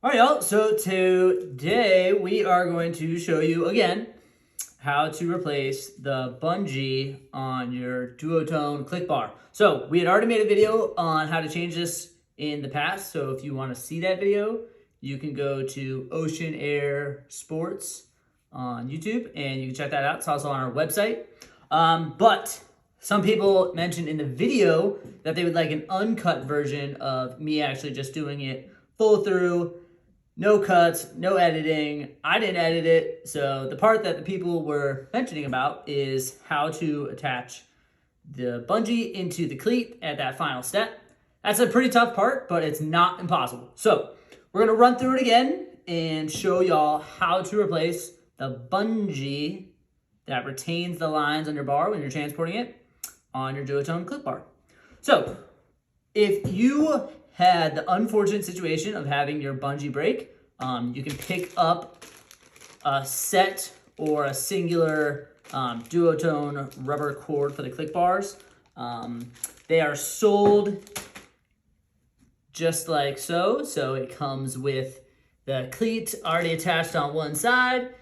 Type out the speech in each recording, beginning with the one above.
All right, y'all. So today we are going to show you again how to replace the bungee on your Duotone click bar. So we had already made a video on how to change this in the past. So if you want to see that video, you can go to Ocean Air Sports on YouTube and you can check that out. It's also on our website. But some people mentioned in the video that they would like an uncut version of me actually just doing it full through. No cuts, no editing. I didn't edit it. So the part that the people were mentioning about is how to attach the bungee into the cleat at that final step. That's a pretty tough part, but it's not impossible. So we're gonna run through it again and show y'all how to replace the bungee that retains the lines on your bar when you're transporting it on your Doutone clip bar. So if you had the unfortunate situation of having your bungee break, you can pick up a set or a singular Duotone rubber cord for the click bars. They are sold just like so. So it comes with the cleat already attached on one side,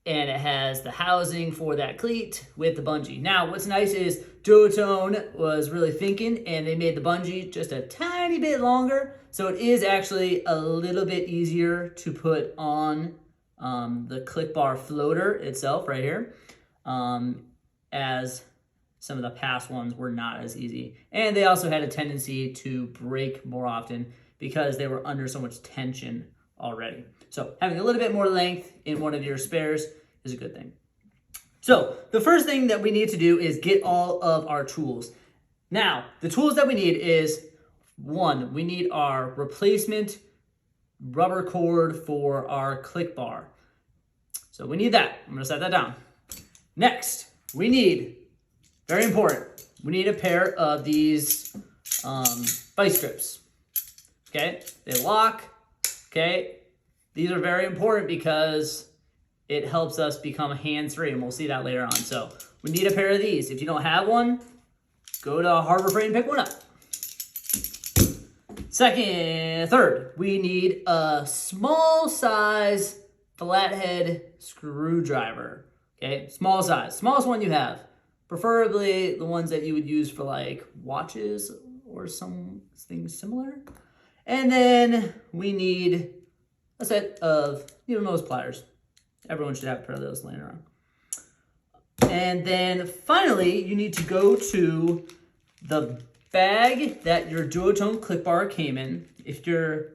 and it has the housing for that cleat with the bungee. Now, what's nice is Doutone was really thinking, and they made the bungee just a tiny bit longer, so it is actually a little bit easier to put on the click bar floater itself right here, as some of the past ones were not as easy. And they also had a tendency to break more often because they were under so much tension already. So having a little bit more length in one of your spares is a good thing. So the first thing that we need to do is get all of our tools. Now, the tools that we need is, one, we need our replacement rubber cord for our click bar. So we need that. I'm gonna set that down. Next, we need, very important, we need a pair of these vice grips. Okay, they lock. Okay, these are very important because it helps us become hands-free, and we'll see that later on. So we need a pair of these. If you don't have one, go to Harbor Freight and pick one up. Third, we need a small size flathead screwdriver. Okay, small size, smallest one you have. Preferably the ones that you would use for like watches or something similar. And then we need a set of needle-nose pliers. Everyone should have a pair of those laying around. And then finally, you need to go to the bag that your Doutone click bar came in. If your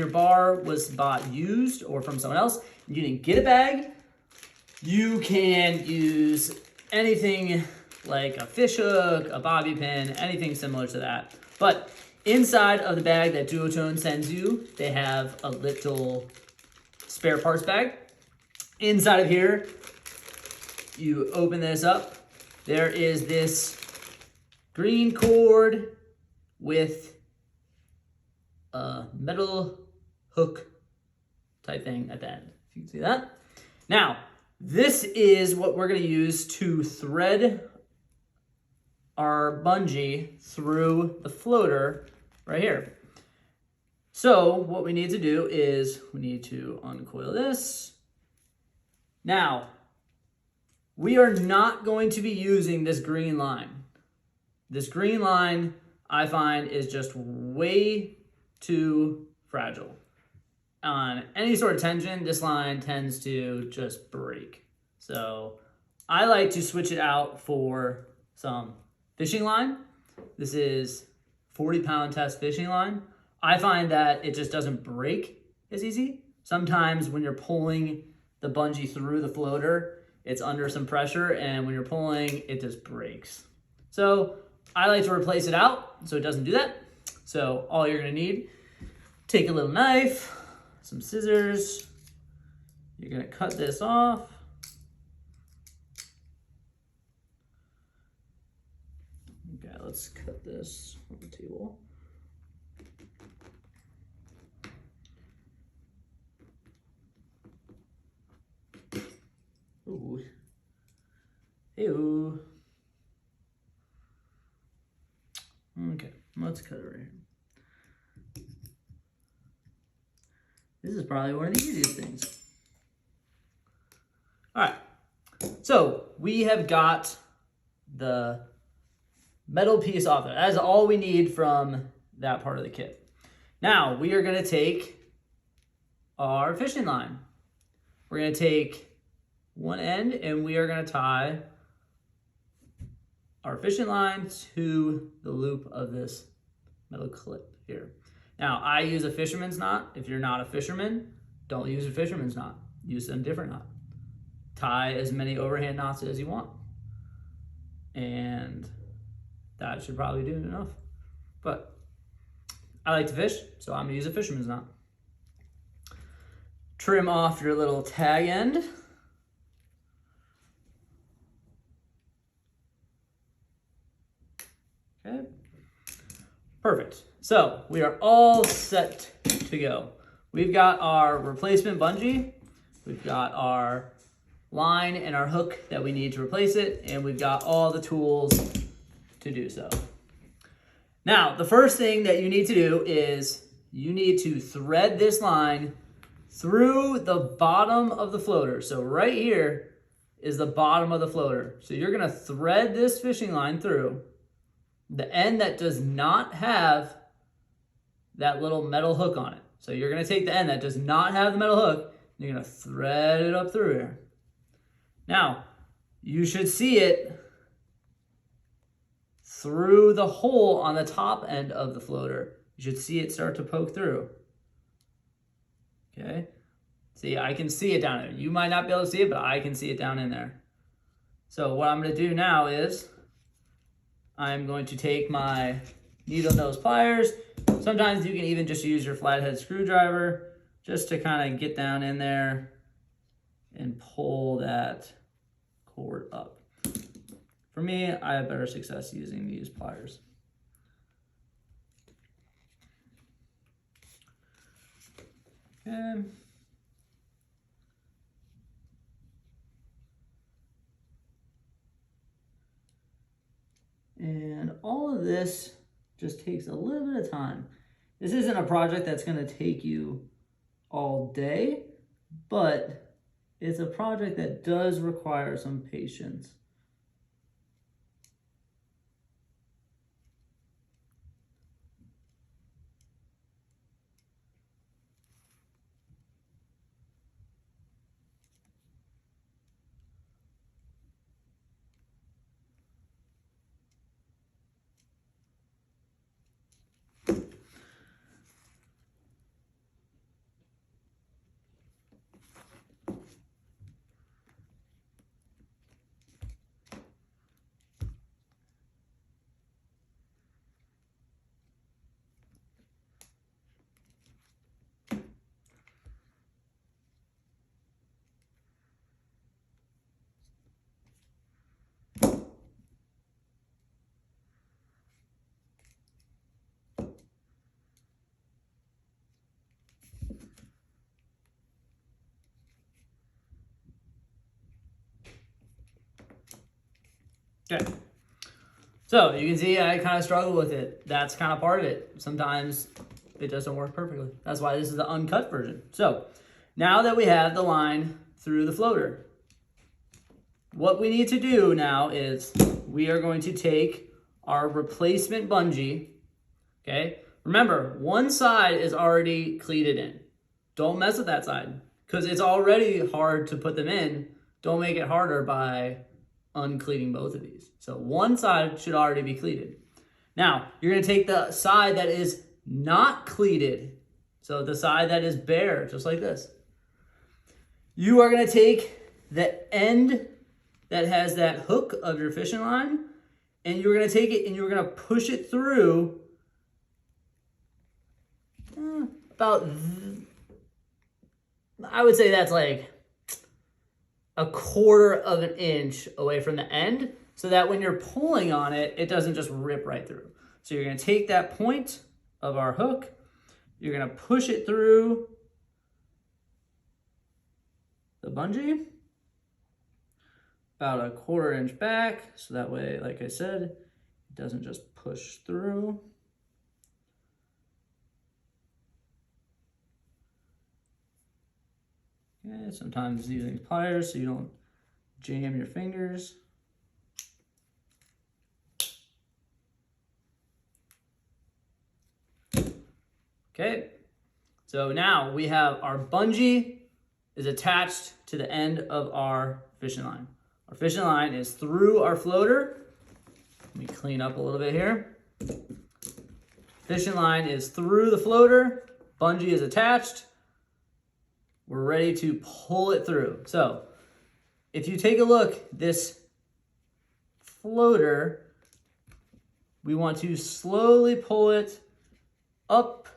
bar was bought used or from someone else, and you didn't get a bag, you can use anything like a fish hook, a bobby pin, anything similar to that. But inside of the bag that Doutone sends you, they have a little spare parts bag. Inside of here, you open this up. There is this green cord with a metal hook type thing at the end. If you can see that. Now, this is what we're going to use to thread our bungee through the floater right here. So what we need to do is we need to uncoil this. Now, we are not going to be using this green line. This green line, I find, is just way too fragile. On any sort of tension, this line tends to just break. So I like to switch it out for some fishing line. This is 40-pound test fishing line. I find that it just doesn't break as easy. Sometimes when you're pulling the bungee through the floater, it's under some pressure, and when you're pulling, it just breaks. So I like to replace it out so it doesn't do that. So all you're gonna need, take a little knife, some scissors. You're gonna cut this off. Okay, let's cut this on the table. Ooh. Ew. Okay, let's cut it right here. This is probably one of the easiest things. All right, so we have got the metal piece off there. That is all we need from that part of the kit. Now we are gonna take our fishing line. We're gonna take one end and we are gonna tie our fishing line to the loop of this metal clip here. Now I use a fisherman's knot. If you're not a fisherman, don't use a fisherman's knot. Use a different knot. Tie as many overhand knots as you want. And that should probably do enough. But I like to fish, so I'm gonna use a fisherman's knot. Trim off your little tag end. Okay, perfect. So we are all set to go. We've got our replacement bungee, we've got our line and our hook that we need to replace it, and we've got all the tools to do so. Now, the first thing that you need to do is you need to thread this line through the bottom of the floater. So right here is the bottom of the floater. So you're gonna thread this fishing line through the end that does not have that little metal hook on it. So you're gonna take the end that does not have the metal hook, and you're gonna thread it up through here. Now, you should see it through the hole on the top end of the floater. You should see it start to poke through. Okay, see, I can see it down there. You might not be able to see it, but I can see it down in there. So what I'm gonna do now is I'm going to take my needle nose pliers. Sometimes you can even just use your flathead screwdriver just to kind of get down in there and pull that cord up. For me, I have better success using these pliers. Okay. And all of this just takes a little bit of time. This isn't a project that's going to take you all day, but it's a project that does require some patience. Okay, so you can see I kind of struggle with it. That's kind of part of it. Sometimes it doesn't work perfectly. That's why this is the uncut version. So now that we have the line through the floater, what we need to do now is we are going to take our replacement bungee, okay? Remember, one side is already cleated in. Don't mess with that side because it's already hard to put them in. Don't make it harder by uncleating both of these. So one side should already be cleated. Now, you're gonna take the side that is not cleated, so the side that is bare, just like this. You are gonna take the end that has that hook of your fishing line, and you're gonna take it and you're gonna push it through about, I would say that's like a 1/4 of an inch away from the end, so that when you're pulling on it, it doesn't just rip right through. So you're gonna take that point of our hook, you're gonna push it through the bungee, about a 1/4 inch back, so that way, like I said, it doesn't just push through. Okay, sometimes using pliers so you don't jam your fingers. Okay, so now we have our bungee is attached to the end of our fishing line. Our fishing line is through our floater. Let me clean up a little bit here. Fishing line is through the floater. Bungee is attached. We're ready to pull it through. So if you take a look, this floater, we want to slowly pull it up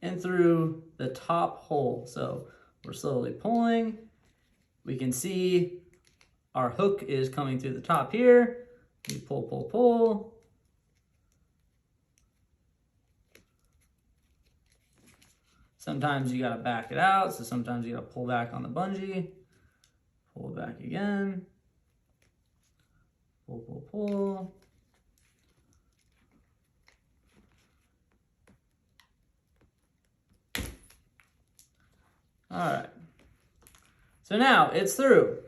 and through the top hole. So we're slowly pulling. We can see our hook is coming through the top here. We pull, pull, pull. Sometimes you gotta back it out, so sometimes you gotta pull back on the bungee. Pull it back again. Pull, pull, pull. All right, so now it's through.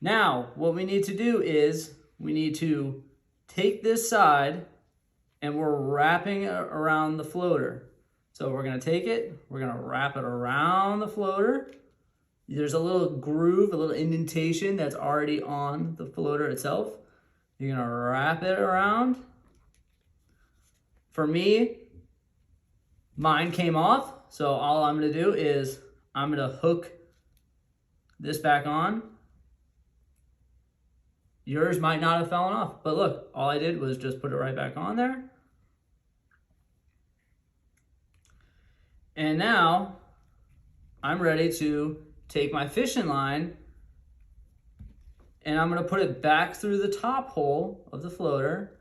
Now, what we need to do is we need to take this side and we're wrapping it around the floater. So we're gonna take it, we're gonna wrap it around the floater. There's a little groove, a little indentation that's already on the floater itself. You're gonna wrap it around. For me, mine came off, so all I'm gonna do is I'm gonna hook this back on. Yours might not have fallen off, but look, all I did was just put it right back on there. And now I'm ready to take my fishing line and I'm gonna put it back through the top hole of the floater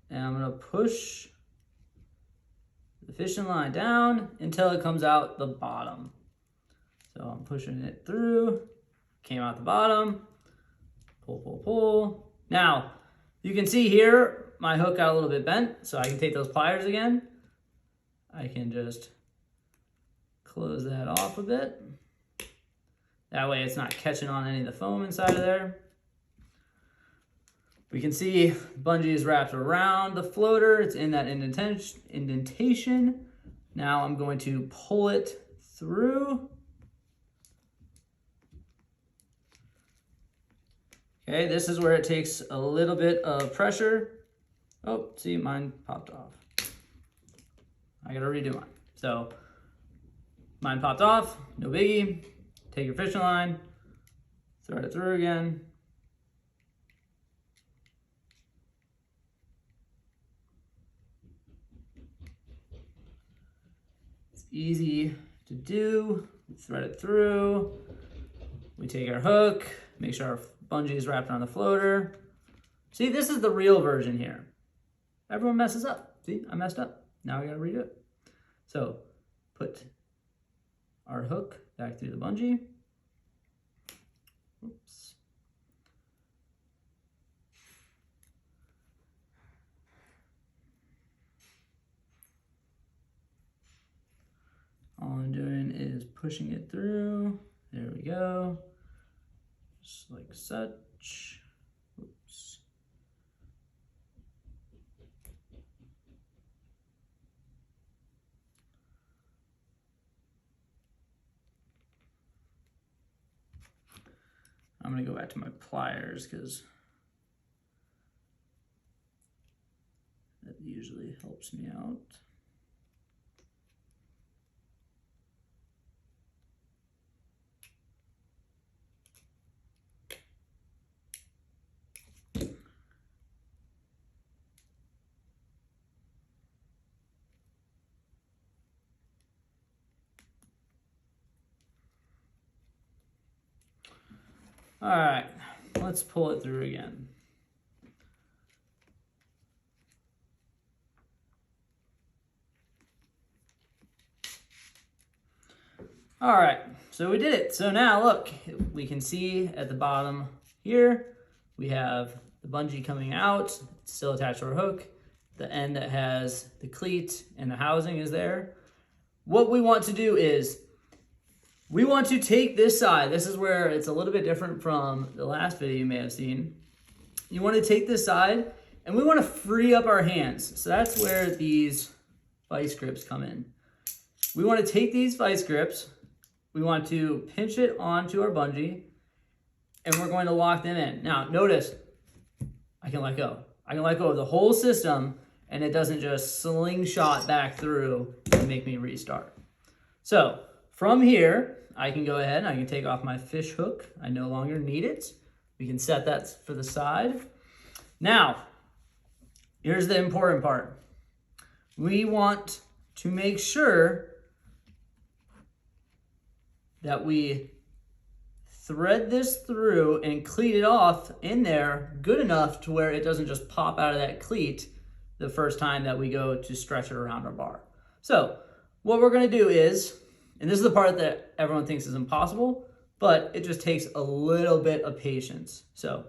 and I'm gonna push the fishing line down until it comes out the bottom. So I'm pushing it through, came out the bottom, pull, pull, pull. Now, you can see here, my hook got a little bit bent, so I can take those pliers again. I can just close that off a bit. That way it's not catching on any of the foam inside of there. We can see bungee is wrapped around the floater. It's in that indentation. Now I'm going to pull it through. Okay, this is where it takes a little bit of pressure. Oh, see, mine popped off. I gotta redo mine. So, mine popped off, no biggie. Take your fishing line, thread it through again. It's easy to do. Thread it through. We take our hook, make sure our bungee is wrapped around the floater. See, this is the real version here. Everyone messes up. See, I messed up. Now we gotta redo it. So, put our hook back through the bungee. Oops. All I'm doing is pushing it through. There we go. Just like such. Oops. I'm gonna go back to my pliers because that usually helps me out. All right, let's pull it through again. All right, so we did it. So now look, we can see at the bottom here, we have the bungee coming out, it's still attached to our hook. The end that has the cleat and the housing is there. What we want to do is we want to take this side. This is where it's a little bit different from the last video you may have seen. You want to take this side and we want to free up our hands. So that's where these vice grips come in. We want to take these vice grips, we want to pinch it onto our bungee, and we're going to lock them in. Now, notice, I can let go. I can let go of the whole system, and it doesn't just slingshot back through and make me restart. So, from here, I can go ahead and I can take off my fish hook. I no longer need it. We can set that for the side. Now, here's the important part. We want to make sure that we thread this through and cleat it off in there good enough to where it doesn't just pop out of that cleat the first time that we go to stretch it around our bar. So what we're gonna do is, and this is the part that everyone thinks is impossible, but it just takes a little bit of patience. So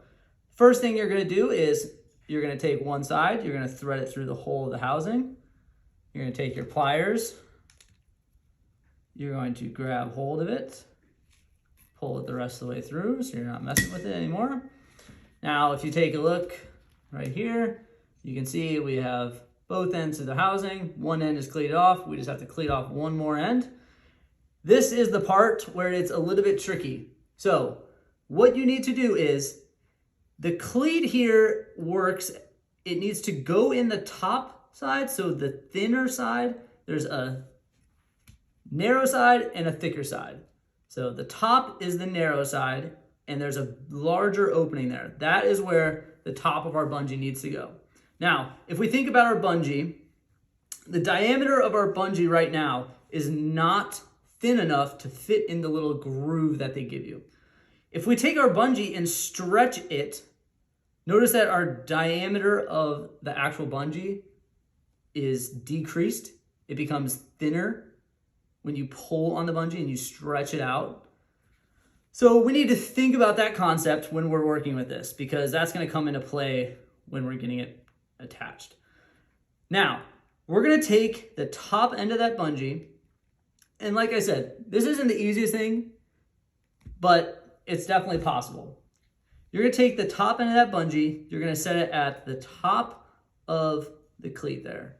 first thing you're gonna do is you're gonna take one side, you're gonna thread it through the hole of the housing. You're gonna take your pliers, you're going to grab hold of it, pull it the rest of the way through so you're not messing with it anymore. Now, if you take a look right here, you can see we have both ends of the housing. One end is cleated off. We just have to cleat off one more end. This is the part where it's a little bit tricky. So what you need to do is the cleat here works. It needs to go in the top side. So the thinner side, there's a narrow side and a thicker side. So the top is the narrow side and there's a larger opening there. That is where the top of our bungee needs to go. Now, if we think about our bungee, the diameter of our bungee right now is not thin enough to fit in the little groove that they give you. If we take our bungee and stretch it, notice that our diameter of the actual bungee is decreased. It becomes thinner when you pull on the bungee and you stretch it out. So we need to think about that concept when we're working with this, because that's going to come into play when we're getting it attached. Now, we're going to take the top end of that bungee, and like I said, this isn't the easiest thing, but it's definitely possible. You're going to take the top end of that bungee, you're going to set it at the top of the cleat there.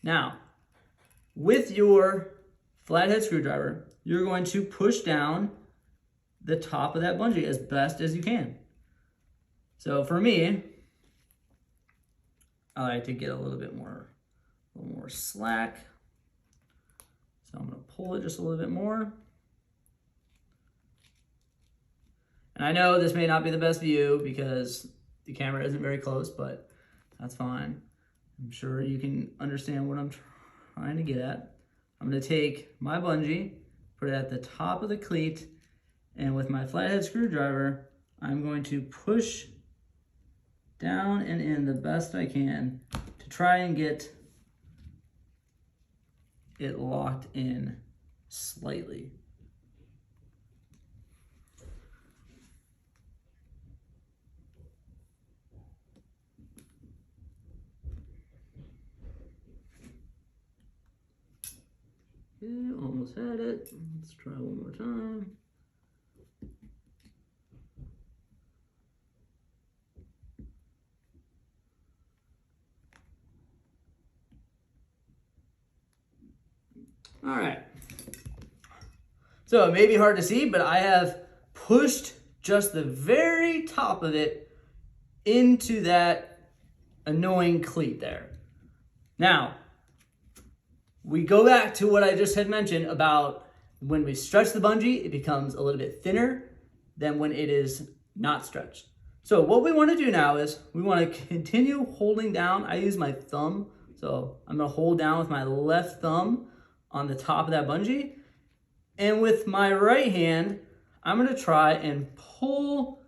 Now, with your flathead screwdriver, you're going to push down the top of that bungee as best as you can. So for me, I like to get a little more slack. So I'm going to pull it just a little bit more. And I know this may not be the best view because the camera isn't very close, but that's fine. I'm sure you can understand what I'm trying to get at. I'm going to take my bungee, put it at the top of the cleat, and with my flathead screwdriver, I'm going to push down and in the best I can to try and get it locked in slightly. Okay, almost had it. Let's try one more time. All right. So it may be hard to see, but I have pushed just the very top of it into that annoying cleat there. Now, we go back to what I just had mentioned about when we stretch the bungee, it becomes a little bit thinner than when it is not stretched. So what we want to do now is we want to continue holding down. I use my thumb, so I'm going to hold down with my left thumb on the top of that bungee. And with my right hand, I'm going to try and pull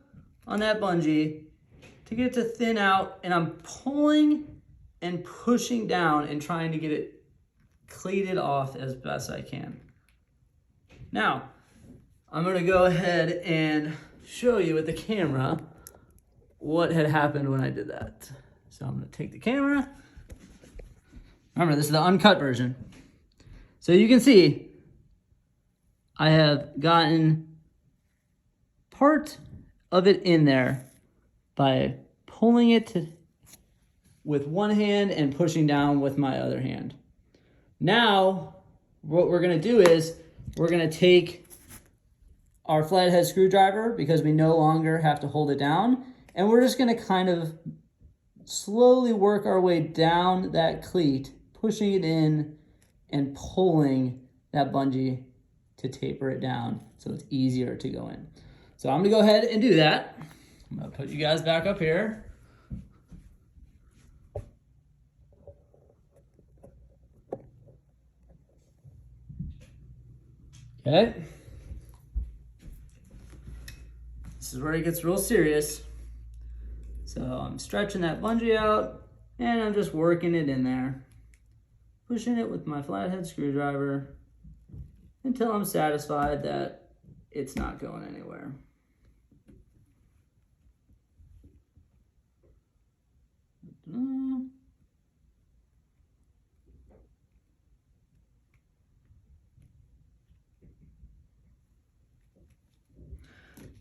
on that bungee to get it to thin out. And I'm pulling and pushing down and trying to get it cleated off as best I can. Now, I'm going to go ahead and show you with the camera what had happened when I did that. So I'm going to take the camera. Remember, this is the uncut version. So you can see I have gotten part of it in there by pulling it with one hand and pushing down with my other hand. Now, what we're gonna do is we're gonna take our flathead screwdriver, because we no longer have to hold it down, and we're just gonna kind of slowly work our way down that cleat, pushing it in and pulling that bungee to taper it down so it's easier to go in. So I'm gonna go ahead and do that. I'm gonna put you guys back up here. Okay. This is where it gets real serious. So I'm stretching that bungee out and I'm just working it in there. Pushing it with my flathead screwdriver until I'm satisfied that it's not going anywhere.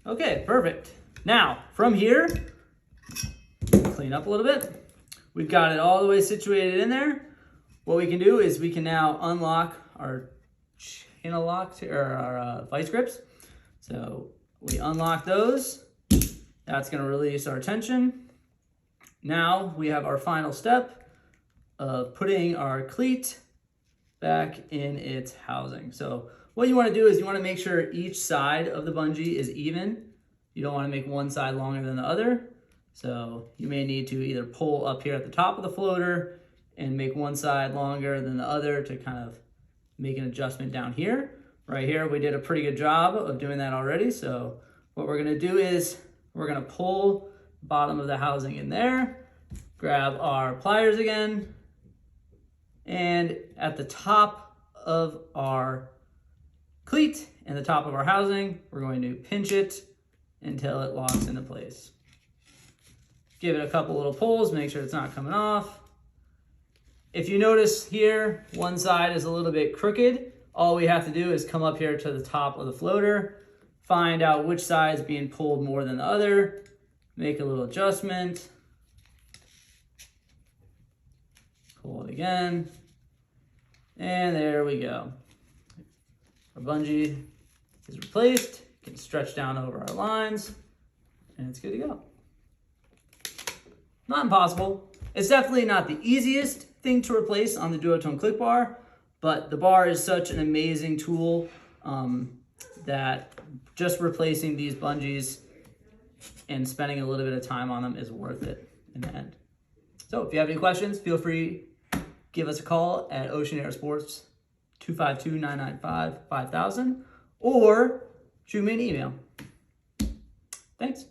Okay, perfect. Now, from here, clean up a little bit. We've got it all the way situated in there. What we can do is we can now unlock our channel lock or our vice grips. So we unlock those. That's going to release our tension. Now we have our final step of putting our cleat back in its housing. So what you want to do is you want to make sure each side of the bungee is even. You don't want to make one side longer than the other. So you may need to either pull up here at the top of the floater and make one side longer than the other to kind of make an adjustment down here. Right here, we did a pretty good job of doing that already. So what we're gonna do is we're gonna pull the bottom of the housing in there, grab our pliers again, and at the top of our cleat and the top of our housing, we're going to pinch it until it locks into place. Give it a couple little pulls, make sure it's not coming off. If you notice here, one side is a little bit crooked. All we have to do is come up here to the top of the floater, find out which side is being pulled more than the other, make a little adjustment, pull it again, and there we go. Our bungee is replaced. You can stretch down over our lines, and it's good to go. Not impossible. It's definitely not the easiest thing to replace on the Doutone click bar, but the bar is such an amazing tool that just replacing these bungees and spending a little bit of time on them is worth it in the end. So if you have any questions, feel free to give us a call at Ocean Air Sports 252-995-5000 or shoot me an email. Thanks.